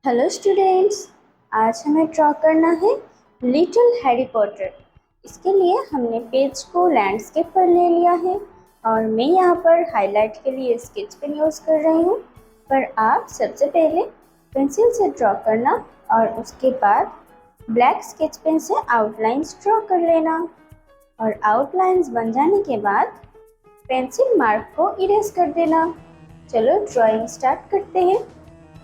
Hello students, आज हमें draw करना है लिटिल हैरी पॉटर। इसके लिए हमने पेज को लैंडस्केप पर ले लिया है और मैं यहाँ पर हाईलाइट के लिए स्केच पेन यूज़ कर रही हूँ। पर आप सबसे पहले पेंसिल से ड्रॉ करना और उसके बाद ब्लैक स्केच पेन से आउटलाइंस ड्रॉ कर लेना और आउटलाइंस बन जाने के बाद पेंसिल मार्क को इरेज कर देना। चलो ड्राइंग स्टार्ट करते हैं।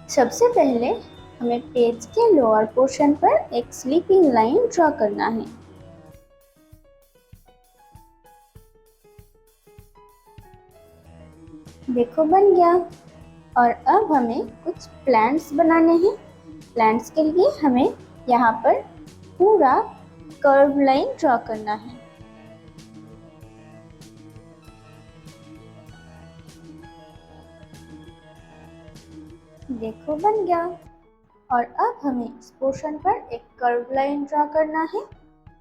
सबसे पहले हमें पेज के लोअर पोर्शन पर एक स्लीपिंग लाइन ड्रॉ करना है। देखो बन गया। और अब हमें कुछ प्लांट्स बनाने हैं। प्लांट्स के लिए हमें यहाँ पर पूरा कर्व लाइन ड्रॉ करना है। देखो बन गया। और अब हमें इस पोर्शन पर एक कर्व लाइन ड्रॉ करना है।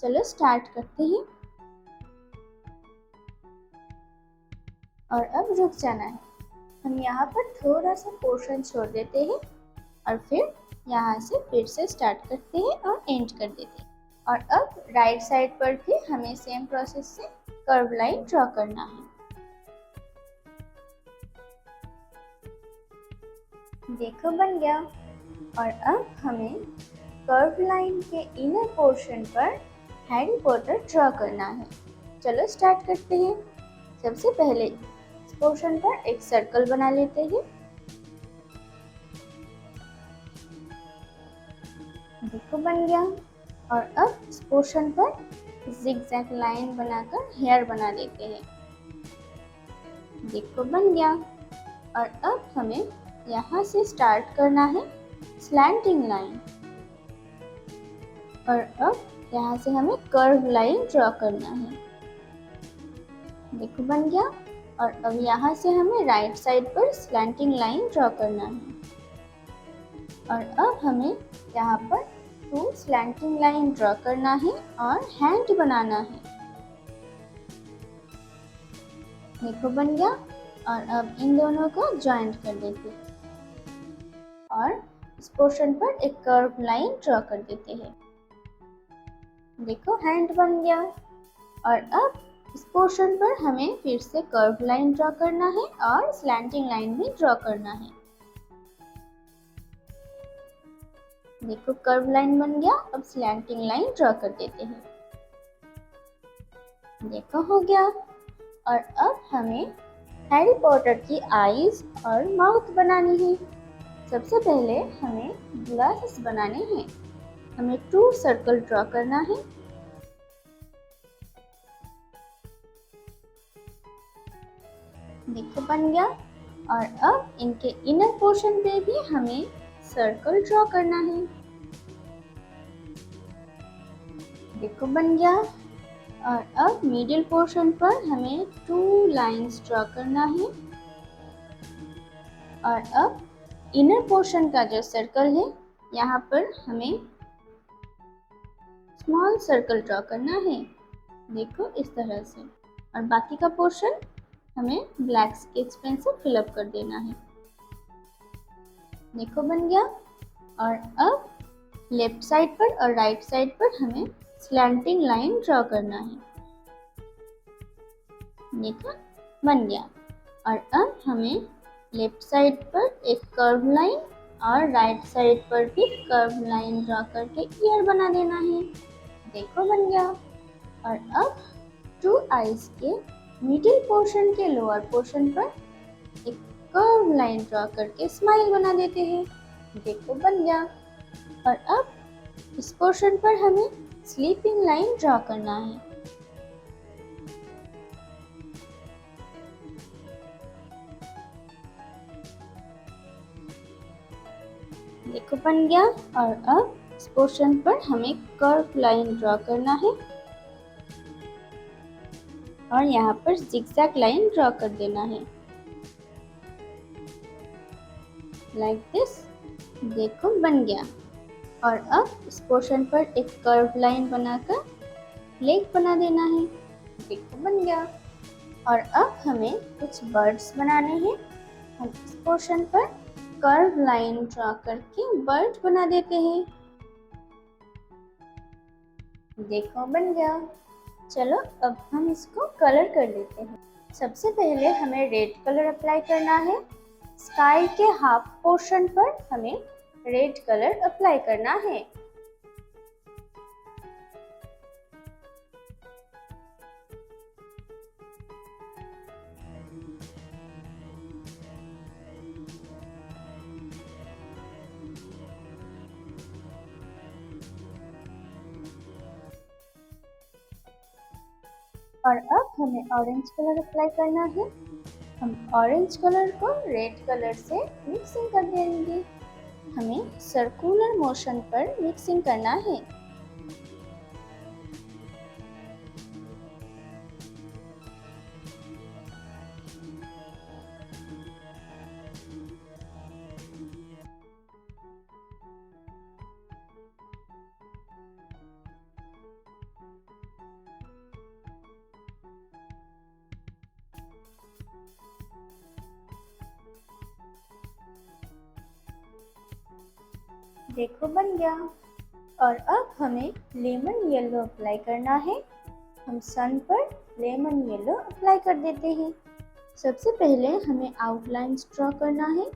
चलो स्टार्ट करते हैं। और अब रुक जाना है। हम यहाँ पर थोड़ा सा पोर्शन छोड़ देते हैं और फिर यहाँ से फिर से स्टार्ट करते हैं और एंड कर देते हैं। और अब राइट साइड पर भी हमें सेम प्रोसेस से कर्व लाइन ड्रॉ करना है। देखो बन गया। और अब हमें कर्व लाइन के इनर पोर्शन पर हैरी पॉटर ड्रॉ करना है। चलो स्टार्ट करते हैं। सबसे पहले इस पोर्शन पर एक सर्कल बना लेते हैं। देखो बन गया। और अब इस पोर्शन पर जिगजैग लाइन बनाकर हेयर बना लेते हैं। देखो बन गया। और अब हमें यहाँ से स्टार्ट करना है स्लैंटिंग लाइन और अब यहाँ से हमें कर्व लाइन ड्रॉ करना है। देखो बन गया। और अब यहाँ से हमें राइट साइड पर स्लैंटिंग लाइन ड्रॉ करना है। और अब हमें यहाँ पर 2 स्लैंटिंग लाइन ड्रॉ करना है और हैंड बनाना है। देखो बन गया। और अब इन दोनों को ज्वाइंट कर देते हैं और इस पोर्शन पर एक कर्व लाइन ड्रॉ कर देते हैं। देखो हैंड बन गया। और अब इस पोर्शन पर हमें फिर से कर्व लाइन ड्रॉ करना है और स्लैंटिंग लाइन भी ड्रॉ करना है। देखो कर्व लाइन बन गया। अब स्लैंटिंग लाइन ड्रॉ कर देते हैं। देखो हो गया। और अब हमें हैरी पॉटर की आईज और माउथ बनानी है। सबसे पहले हमें ग्लासेस बनाने हैं। हमें 2 सर्कल ड्रॉ करना है। देखो बन गया। और अब इनके इनर पोर्शन पे भी हमें सर्कल ड्रॉ करना है। देखो बन गया। और अब मिडिल पोर्शन पर हमें 2 लाइंस ड्रॉ करना है। और अब इनर पोर्शन का जो सर्कल है यहाँ पर हमें स्मॉल सर्कल ड्रॉ करना है। देखो इस तरह से। और बाकी का पोर्शन हमें ब्लैक स्केच पेन से फिलअप कर देना है। देखो बन गया। और अब लेफ्ट साइड पर और राइट साइड पर हमें स्लैंटिंग लाइन ड्रॉ करना है। देखो बन गया। और अब हमें लेफ्ट साइड पर एक कर्व लाइन और राइट साइड पर भी कर्व लाइन ड्रॉ करके ईयर बना देना है। देखो बन गया। और अब 2 आईज के मिडिल पोर्शन के लोअर पोर्शन पर एक कर्व लाइन ड्रॉ करके स्माइल बना देते हैं। देखो बन गया। और अब इस पोर्शन पर हमें स्लीपिंग लाइन ड्रॉ करना है। देखो बन गया। और अब इस पोर्शन पर हमें कर्व लाइन ड्रॉ करना है और यहाँ पर जिगजैग लाइन ड्रॉ कर देना है लाइक दिस। देखो बन गया। और अब इस पोर्शन पर एक कर्व लाइन बनाकर लेग बना देना है। देखो बन गया। और अब हमें कुछ बर्ड्स बनाने हैं। हम इस पोर्शन पर कर्व लाइन ड्रा करके बर्ड बना देते हैं। देखो बन गया। चलो अब हम इसको कलर कर लेते हैं। सबसे पहले हमें रेड कलर अप्लाई करना है। स्काई के हाफ पोर्शन पर हमें रेड कलर अप्लाई करना है। और अब हमें ऑरेंज कलर अप्लाई करना है। हम ऑरेंज कलर को रेड कलर से मिक्सिंग कर देंगे। हमें सर्कुलर मोशन पर मिक्सिंग करना है। देखो बन गया। और अब हमें लेमन येलो अप्लाई करना है। हम सन पर लेमन येलो अप्लाई कर देते हैं। सबसे पहले हमें आउटलाइंस ड्रॉ करना है,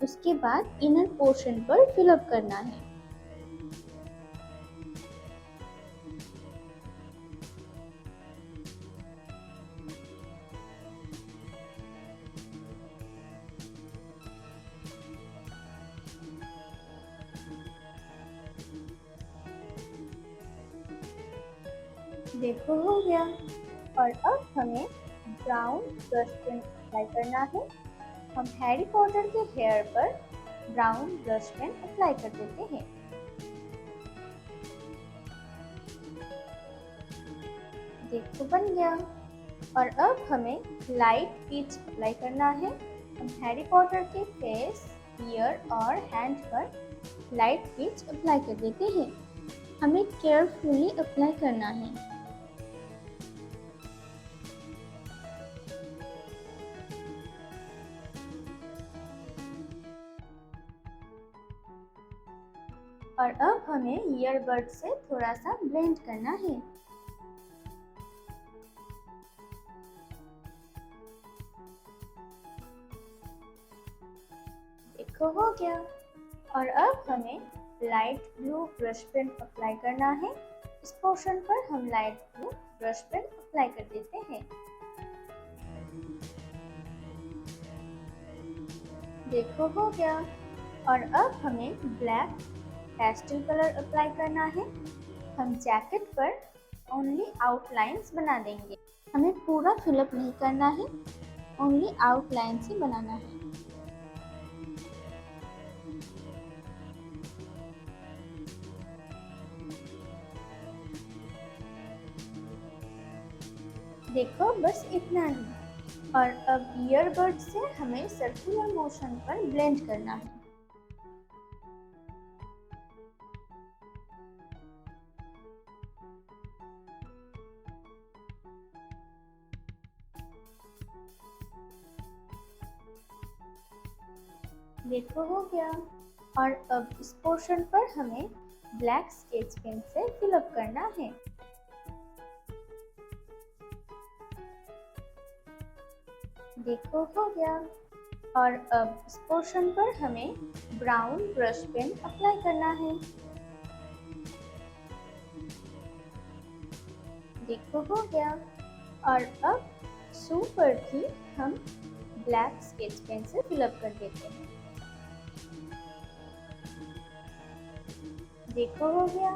उसके बाद इनर पोर्शन पर फिलअप करना है। देखो हो गया। और अब हमें ब्राउन ब्रश पेन अप्लाई करना है। हम हैरी पॉटर के हेयर पर ब्राउन ब्रश पेन अप्लाई कर देते हैं। देखो बन गया। और अब हमें लाइट पीच अप्लाई करना है। हम हैरी पॉटर के फेस, ईयर और हैंड पर लाइट पीच अप्लाई कर देते हैं। हमें केयरफुली अप्लाई करना है। और अब हमें ईयरबड से थोड़ा सा ब्लेंड करना है। देखो हो गया। और अब हमें light blue brush pen apply करना है। इस पोर्शन पर हम light blue brush pen apply कर देते हैं। देखो हो गया। और अब हमें ब्लैक पेस्टल कलर अप्लाई करना है। हम जैकेट पर ओनली आउटलाइंस बना देंगे। हमें पूरा फिलअप नहीं करना है, ओनली आउटलाइंस ही बनाना है। देखो बस इतना ही। और अब ईयरबड से हमें सर्कुलर मोशन पर ब्लेंड करना है। देखो हो गया। और अब इस पोर्शन पर हमें ब्लैक स्केच पेन से फिलअप करना है। देखो हो गया। और अब इस पोर्शन पर हमें ब्राउन ब्रश पेन अप्लाई करना है। देखो हो गया। और अब शू पर भी हम ब्लैक स्केच पेन से फिलअप कर देते हैं। देखो हो गया।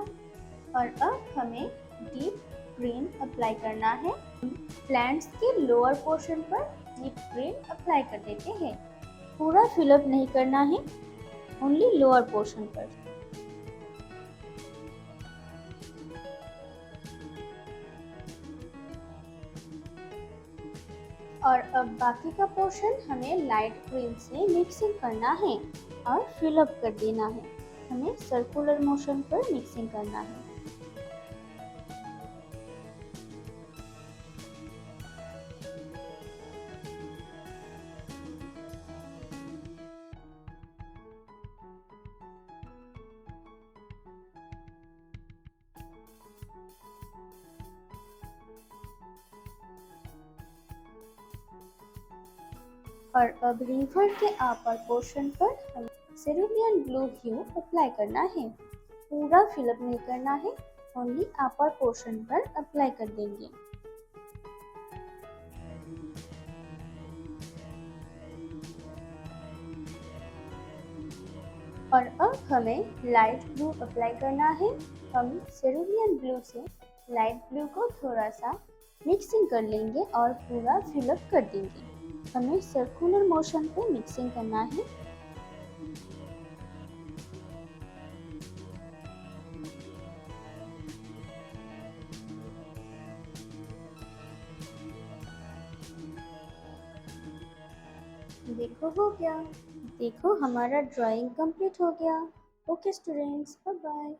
और अब हमें डीप ग्रीन अप्लाई करना है। प्लांट्स के लोअर पोर्शन पर डीप ग्रीन अप्लाई कर देते हैं। पूरा फिलअप नहीं करना है, ओनली लोअर पोर्शन पर। और अब बाकी का पोर्शन हमें लाइट ग्रीन से मिक्सिंग करना है और फिलअप कर देना है। हमें सर्कुलर मोशन पर मिक्सिंग करना है। और अब रिवर के अपर पोर्शन पर हमें सेरुलियन ब्लू ह्यू अप्लाई करना है। पूरा फिलअप नहीं करना है, ओनली अपर पोर्शन पर अप्लाई कर देंगे। और अब हमें लाइट ब्लू अप्लाई करना है। हम सेरुलियन ब्लू से लाइट ब्लू को थोड़ा सा मिक्सिंग कर लेंगे और पूरा फिलअप कर देंगे। हमें सर्कुलर मोशन पे मिक्सिंग करना है। देखो हो गया। देखो हमारा ड्राइंग कंप्लीट हो गया। Okay students, bye bye.